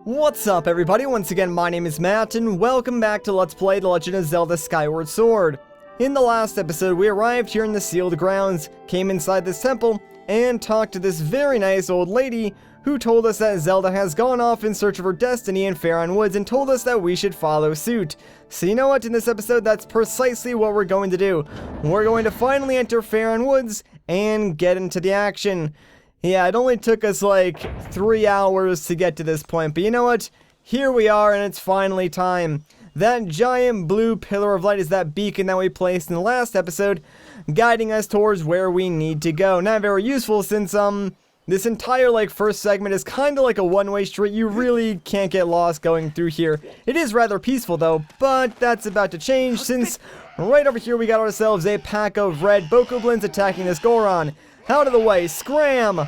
What's up everybody, once again my name is Matt and welcome back to Let's Play The Legend of Zelda Skyward Sword. In the last episode we arrived here in the sealed grounds, came inside this temple, and talked to this very nice old lady who told us that Zelda has gone off in search of her destiny in Faron Woods and told us that we should follow suit. So you know what, in this episode that's precisely what we're going to do. We're going to finally enter Faron Woods and get into the action. Yeah, it only took us like 3 hours to get to this point, but you know what? Here we are and it's finally time. That giant blue pillar of light is that beacon that we placed in the last episode, guiding us towards where we need to go. Not very useful since, this entire, first segment is kind of like a one-way street. You really can't get lost going through here. It is rather peaceful, though, but that's about to change since right over here we got ourselves a pack of red bokoblins attacking this Goron. Out of the way, scram!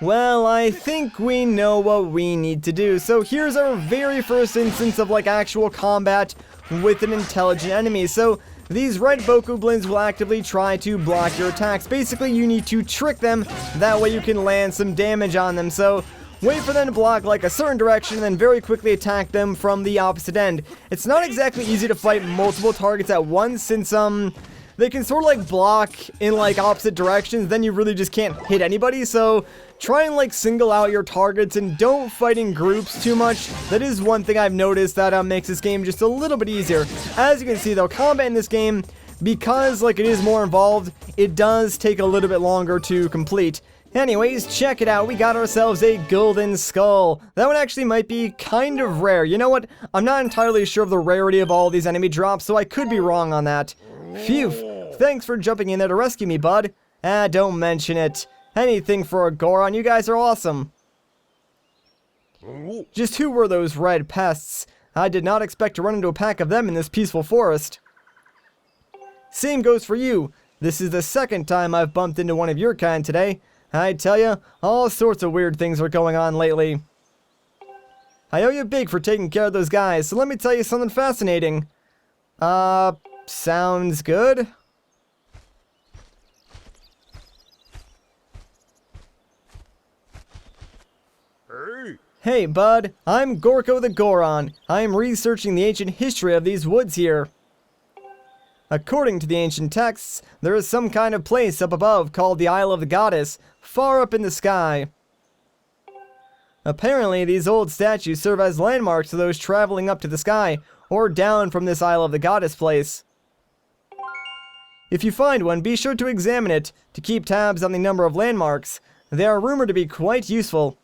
Well, I think we know what we need to do. So here's our very first instance of, actual combat with an intelligent enemy. So these red bokoblins will actively try to block your attacks. Basically, you need to trick them. That way you can land some damage on them. So wait for them to block a certain direction and then very quickly attack them from the opposite end. It's not exactly easy to fight multiple targets at once since, they can sort of block in opposite directions, then you really just can't hit anybody, so try and single out your targets and don't fight in groups too much. That is one thing I've noticed that makes this game just a little bit easier. As you can see though, combat in this game, because it is more involved, it does take a little bit longer to complete. Anyways, check it out, we got ourselves a golden skull. That one actually might be kind of rare. You know what, I'm not entirely sure of the rarity of all these enemy drops, so I could be wrong on that. Phew, thanks for jumping in there to rescue me, bud. Don't mention it. Anything for a Goron, you guys are awesome. Just who were those red pests? I did not expect to run into a pack of them in this peaceful forest. Same goes for you. This is the second time I've bumped into one of your kind today. I tell ya, all sorts of weird things are going on lately. I owe you big for taking care of those guys, so let me tell you something fascinating. Sounds good. Hey, bud. I'm Gorko the Goron. I'm researching the ancient history of these woods here. According to the ancient texts, there is some kind of place up above called the Isle of the Goddess, far up in the sky. Apparently, these old statues serve as landmarks to those traveling up to the sky, or down from this Isle of the Goddess place. If you find one, be sure to examine it to keep tabs on the number of landmarks. They are rumored to be quite useful.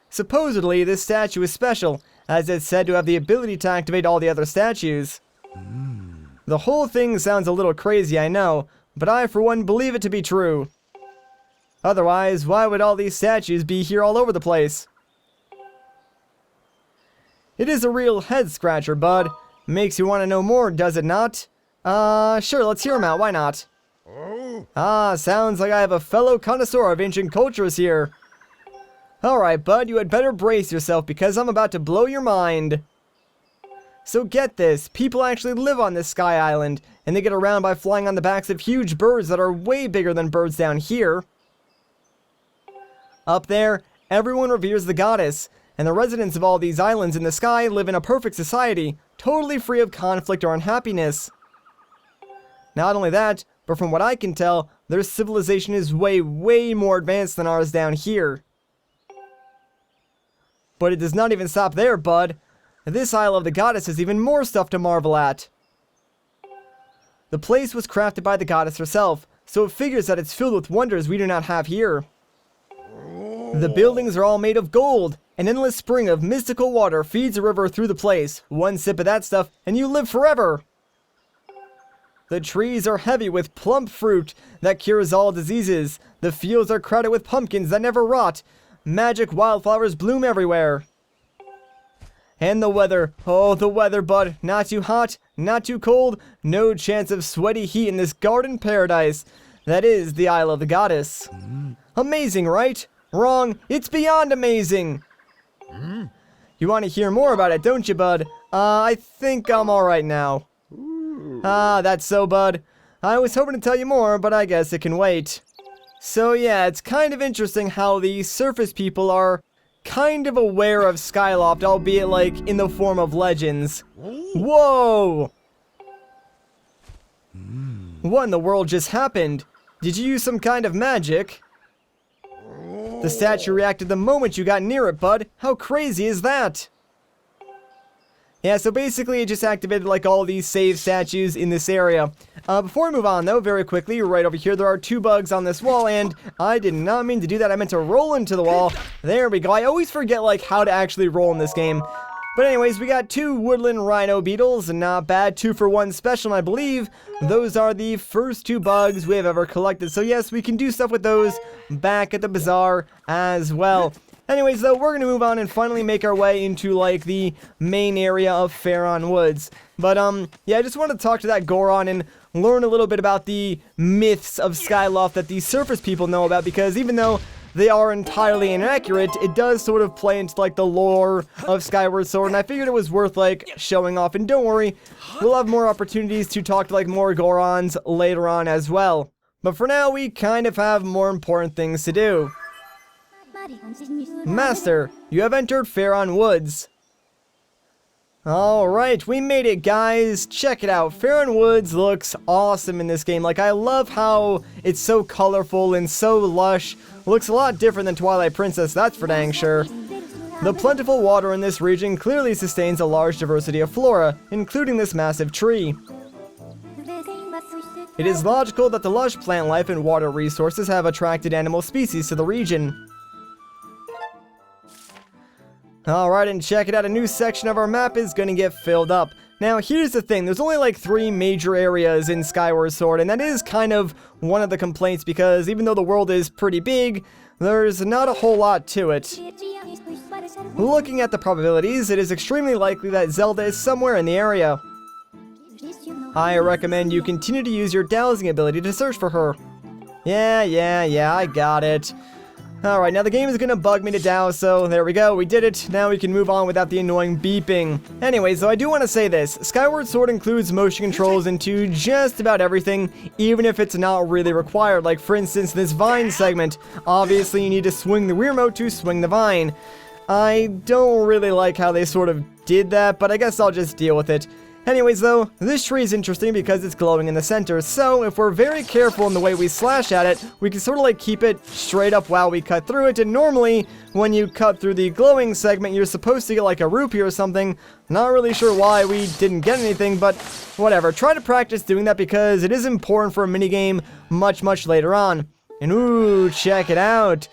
Supposedly, this statue is special, as it's said to have the ability to activate all the other statues. The whole thing sounds a little crazy, I know, but I for one believe it to be true. Otherwise, why would all these statues be here all over the place? It is a real head-scratcher, bud. Makes you want to know more, does it not? Sure, let's hear him out, why not? Sounds like I have a fellow connoisseur of ancient cultures here. Alright, bud, you had better brace yourself because I'm about to blow your mind. So get this, people actually live on this sky island, and they get around by flying on the backs of huge birds that are way bigger than birds down here. Up there, everyone reveres the goddess, and the residents of all these islands in the sky live in a perfect society, totally free of conflict or unhappiness. Not only that, but from what I can tell, their civilization is way, way more advanced than ours down here. But it does not even stop there, bud. This Isle of the Goddess has even more stuff to marvel at. The place was crafted by the goddess herself, so it figures that it's filled with wonders we do not have here. The buildings are all made of gold. An endless spring of mystical water feeds a river through the place. One sip of that stuff, and you live forever. The trees are heavy with plump fruit that cures all diseases. The fields are crowded with pumpkins that never rot. Magic wildflowers bloom everywhere. And the weather. Oh, the weather, bud. Not too hot, not too cold. No chance of sweaty heat in this garden paradise. That is the Isle of the Goddess. Amazing, right? Wrong. It's beyond amazing. You want to hear more about it, don't you, bud? I think I'm alright now. That's so, bud. I was hoping to tell you more, but I guess it can wait. So yeah, it's kind of interesting how the surface people are kind of aware of Skyloft, albeit like in the form of legends. Whoa! What in the world just happened? Did you use some kind of magic? The statue reacted the moment you got near it, bud. How crazy is that? Yeah, so basically it just activated like all these save statues in this area. Before we move on though, very quickly, right over here, there are 2 bugs on this wall, and I did not mean to do that. I meant to roll into the wall. There we go. I always forget like how to actually roll in this game. But anyways, we got 2 woodland rhino beetles, not bad, 2 for 1 special, and I believe those are the first 2 bugs we have ever collected. So yes, we can do stuff with those back at the bazaar as well. Anyways, though, we're going to move on and finally make our way into, like, the main area of Faron Woods. But, yeah, I just wanted to talk to that Goron and learn a little bit about the myths of Skyloft that these surface people know about, because even though they are entirely inaccurate, it does sort of play into, like, the lore of Skyward Sword, and I figured it was worth, like, showing off. And don't worry, we'll have more opportunities to talk to, like, more Gorons later on as well. But for now, we kind of have more important things to do. Master, you have entered Faron Woods. Alright, we made it, guys. Check it out. Faron Woods looks awesome in this game. Like, I love how it's so colorful and so lush. Looks a lot different than Twilight Princess, that's for dang sure. The plentiful water in this region clearly sustains a large diversity of flora, including this massive tree. It is logical that the lush plant life and water resources have attracted animal species to the region. Alright, and check it out, a new section of our map is gonna get filled up. Now, here's the thing, there's only like 3 major areas in Skyward Sword, and that is kind of one of the complaints, because even though the world is pretty big, there's not a whole lot to it. Looking at the probabilities, it is extremely likely that Zelda is somewhere in the area. I recommend you continue to use your dowsing ability to search for her. Yeah, I got it. Alright, now the game is gonna bug me to douse, so there we go, we did it. Now we can move on without the annoying beeping. Anyways, though, I do want to say this. Skyward Sword includes motion controls into just about everything, even if it's not really required. Like, for instance, this vine segment. Obviously, you need to swing the Wiimote to swing the vine. I don't really like how they sort of did that, but I guess I'll just deal with it. Anyways, though, this tree is interesting because it's glowing in the center, so if we're very careful in the way we slash at it, we can sort of like keep it straight up while we cut through it, and normally, when you cut through the glowing segment, you're supposed to get like a rupee or something. Not really sure why we didn't get anything, but whatever. Try to practice doing that because it is important for a minigame much later on. And ooh, check it out.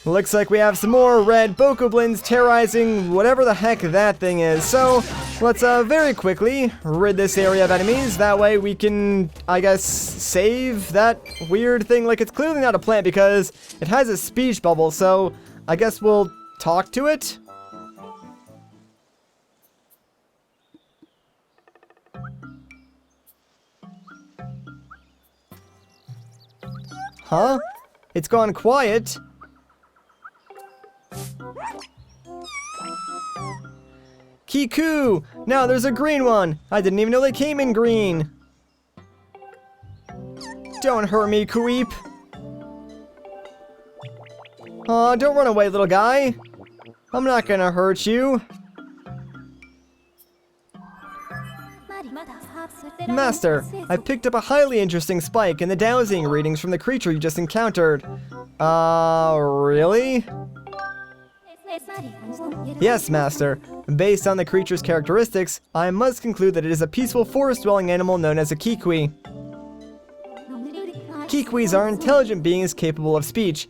Looks like we have some more red bokoblins terrorizing whatever the heck that thing is. So, let's very quickly rid this area of enemies. That way we can, I guess, save that weird thing. Like, it's clearly not a plant because it has a speech bubble. So, I guess we'll talk to it. Huh? It's gone quiet. Kiku! Now there's a green one! I didn't even know they came in green! Don't hurt me, Kueep! Aw, don't run away, little guy! I'm not gonna hurt you! Master, I picked up a highly interesting spike in the dowsing readings from the creature you just encountered. Really? Yes, Master. Based on the creature's characteristics, I must conclude that it is a peaceful forest-dwelling animal known as a Kikwi. Kikwis are intelligent beings capable of speech.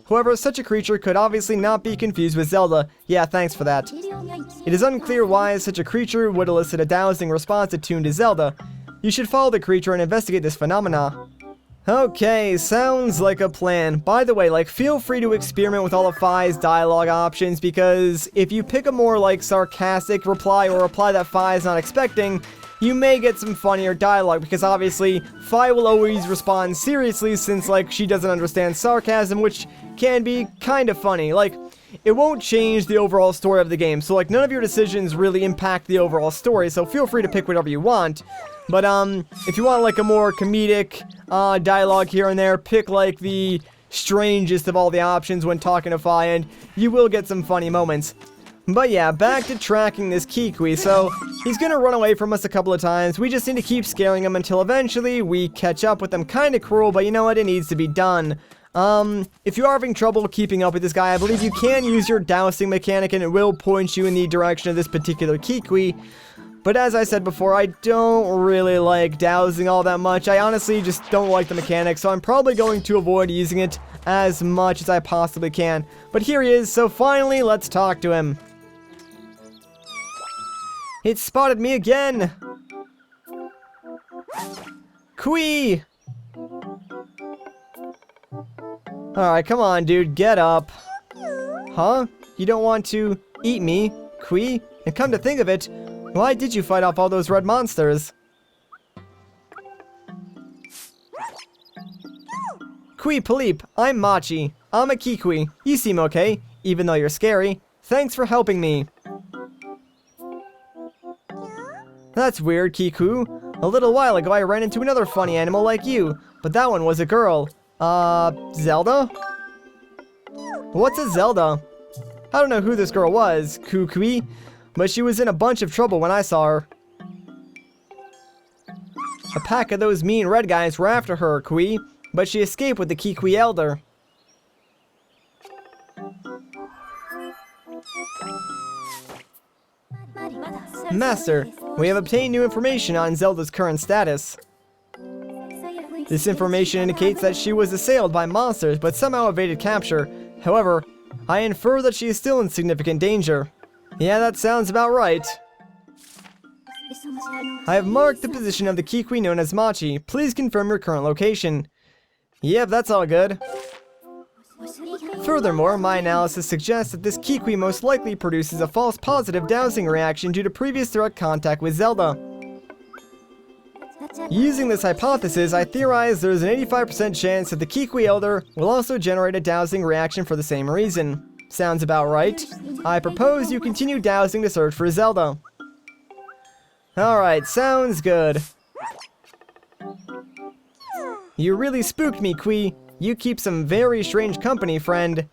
However, such a creature could obviously not be confused with Zelda. Yeah, thanks for that. It is unclear why such a creature would elicit a dowsing response attuned to Zelda. You should follow the creature and investigate this phenomena. Okay, sounds like a plan. By the way, like, feel free to experiment with all of Fi's dialogue options, because if you pick a more, like, sarcastic reply or a reply that Fi is not expecting, you may get some funnier dialogue, because obviously, Fi will always respond seriously since, like, she doesn't understand sarcasm, which can be kind of funny. Like, it won't change the overall story of the game, so, like, none of your decisions really impact the overall story, so feel free to pick whatever you want. But, if you want, like, a more comedic, dialogue here and there, pick, like, the strangest of all the options when talking to Fi, and you will get some funny moments. But yeah, back to tracking this Keiki. So he's gonna run away from us a couple of times. We just need to keep scaring him until eventually we catch up with him. Kinda cruel, but you know what? It needs to be done. If you are having trouble keeping up with this guy, I believe you can use your dowsing mechanic and it will point you in the direction of this particular Keiki. But as I said before, I don't really like dowsing all that much. I honestly just don't like the mechanic, so I'm probably going to avoid using it as much as I possibly can. But here he is, so finally, let's talk to him. It spotted me again! Kui! Alright, come on, dude, get up. Huh? You don't want to eat me, Kui? And come to think of it, why did you fight off all those red monsters? Kui Palip, I'm Machi. I'm a Keiki. You seem okay, even though you're scary. Thanks for helping me. That's weird, Kiku. A little while ago I ran into another funny animal like you, but that one was a girl. Zelda? What's a Zelda? I don't know who this girl was, Kukui, but she was in a bunch of trouble when I saw her. A pack of those mean red guys were after her, Kui, but she escaped with the Keiki Elder. Master, we have obtained new information on Zelda's current status. This information indicates that she was assailed by monsters but somehow evaded capture. However, I infer that she is still in significant danger. Yeah, that sounds about right. I have marked the position of the Keiki known as Machi. Please confirm your current location. Yep, that's all good. Furthermore, my analysis suggests that this Keiki most likely produces a false positive dowsing reaction due to previous direct contact with Zelda. Using this hypothesis, I theorize there is an 85% chance that the Keiki Elder will also generate a dowsing reaction for the same reason. Sounds about right. I propose you continue dowsing to search for Zelda. Alright, sounds good. You really spooked me, Kui. You keep some very strange company, friend.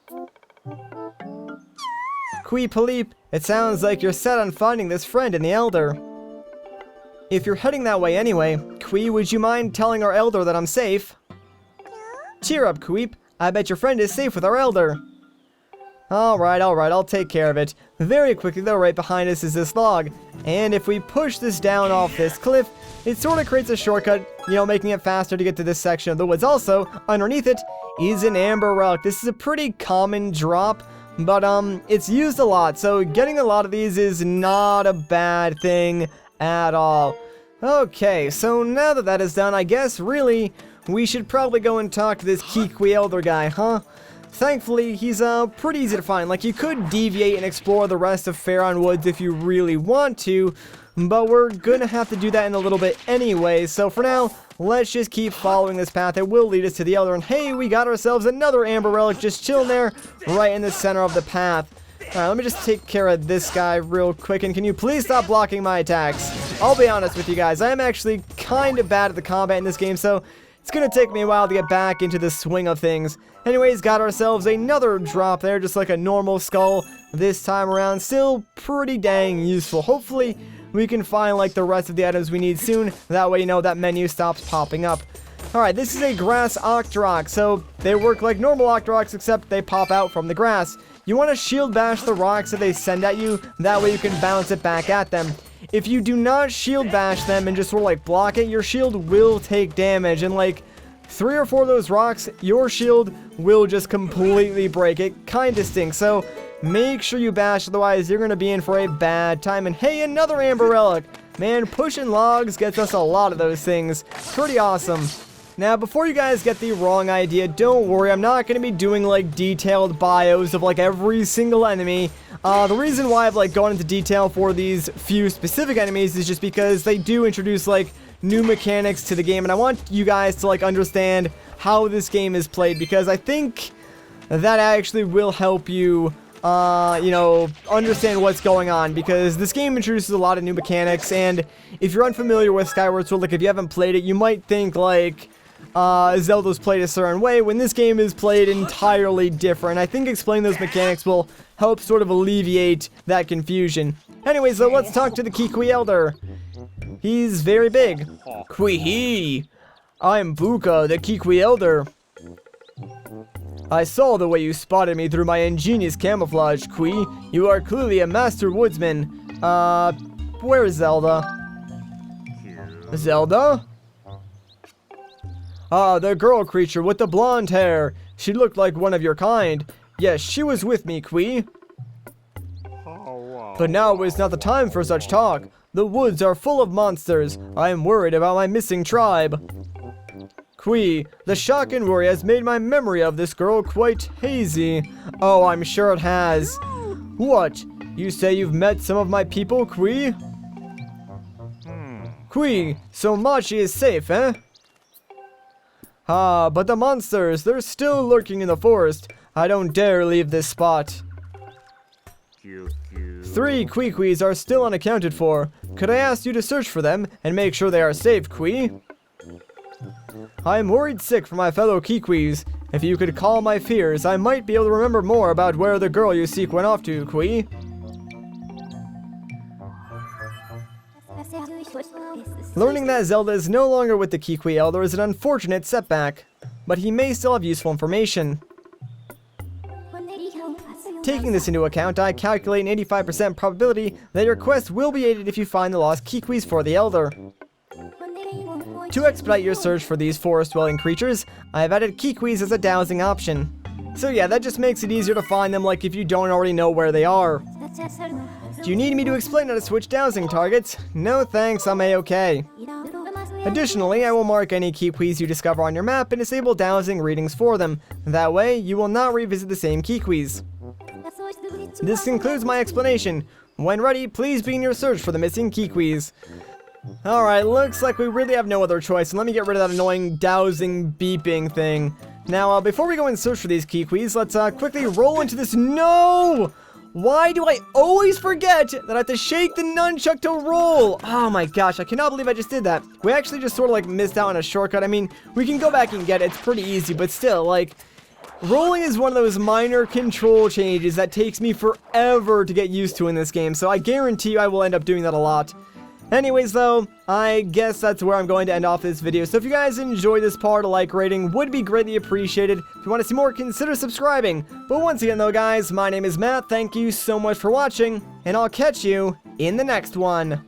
Kui Palip, it sounds like you're set on finding this friend in the Elder. If you're heading that way anyway, Kui, would you mind telling our Elder that I'm safe? Cheer up, Kui. I bet your friend is safe with our Elder. Alright, I'll take care of it. Very quickly though, right behind us is this log. And if we push this down off this cliff, it sort of creates a shortcut, you know, making it faster to get to this section of the woods. Also, underneath it is an amber relic. This is a pretty common drop, but it's used a lot, so getting a lot of these is not a bad thing at all. Okay, so now that that is done, I guess really we should probably go and talk to this Keiki Elder guy, huh? Thankfully, he's pretty easy to find. Like, you could deviate and explore the rest of Faron Woods if you really want to, but we're gonna have to do that in a little bit anyway. So for now, let's just keep following this path. It will lead us to the Elder, and hey, we got ourselves another amber relic just chilling there right in the center of the path. Alright, let me just take care of this guy real quick, and can you please stop blocking my attacks? I'll be honest with you guys, I am actually kind of bad at the combat in this game, so it's gonna take me a while to get back into the swing of things. Anyways, got ourselves another drop there, just like a normal skull this time around. Still pretty dang useful. Hopefully, we can find like the rest of the items we need soon. That way, you know, that menu stops popping up. Alright, this is a grass Octorok, so they work like normal Octoroks, except they pop out from the grass. You want to shield bash the rocks that they send at you, that way you can bounce it back at them. If you do not shield bash them and just sort of like block it, your shield will take damage, and like 3 or 4 of those rocks, your shield will just completely break. It kinda stinks, so make sure you bash, otherwise you're gonna be in for a bad time. And hey, another amber relic! Man, pushing logs gets us a lot of those things. Pretty awesome. Now, before you guys get the wrong idea, don't worry, I'm not going to be doing, like, detailed bios of, like, every single enemy. The reason why I've, like, gone into detail for these few specific enemies is just because they do introduce, like, new mechanics to the game, and I want you guys to, like, understand how this game is played, because I think that actually will help you, you know, understand what's going on, because this game introduces a lot of new mechanics, and if you're unfamiliar with Skyward Sword, like, if you haven't played it, you might think, like, Zelda's played a certain way when this game is played entirely different. I think explaining those mechanics will help sort of alleviate that confusion. Anyways, so let's talk to the Keiki Elder. He's very big. Kwee-hee! I'm Buka, the Keiki Elder. I saw the way you spotted me through my ingenious camouflage, Kwee. You are clearly a master woodsman. Where is Zelda? Zelda? Ah, the girl creature with the blonde hair. She looked like one of your kind. Yes, she was with me, Kwee. But now is not the time for such talk. The woods are full of monsters. I am worried about my missing tribe. Kwee, the shock and worry has made my memory of this girl quite hazy. Oh, I'm sure it has. What? You say you've met some of my people, Kwee? Kwee, so Machi is safe, eh? Ah, but the monsters, they're still lurking in the forest. I don't dare leave this spot. 3 Kwee-Kwees are still unaccounted for. Could I ask you to search for them and make sure they are safe, Kwee? I'm worried sick for my fellow Keekwees. If you could calm my fears, I might be able to remember more about where the girl you seek went off to, Kwee. Learning that Zelda is no longer with the Keiki Elder is an unfortunate setback, but he may still have useful information. Taking this into account, I calculate an 85% probability that your quest will be aided if you find the lost Keekwees for the Elder. To expedite your search for these forest-dwelling creatures, I have added Keekwees as a dowsing option. So yeah, that just makes it easier to find them, like if you don't already know where they are. Do you need me to explain how to switch dowsing targets? No thanks, I'm a-okay. Additionally, I will mark any Keekwees you discover on your map and disable dowsing readings for them. That way, you will not revisit the same Keekwees. This concludes my explanation. When ready, please begin your search for the missing Keekwees. Alright, looks like we really have no other choice, and let me get rid of that annoying dowsing beeping thing. Now, before we go and search for these Keekwees, let's quickly roll into this. No! Why do I always forget that I have to shake the nunchuck to roll? Oh my gosh, I cannot believe I just did that. We actually just sort of like missed out on a shortcut. I mean, we can go back and get it. It's pretty easy, but still, like, rolling is one of those minor control changes that takes me forever to get used to in this game. So I guarantee you I will end up doing that a lot. Anyways, though, I guess that's where I'm going to end off this video. So if you guys enjoyed this part, a like rating would be greatly appreciated. If you want to see more, consider subscribing. But once again, though, guys, my name is Matt. Thank you so much for watching, and I'll catch you in the next one.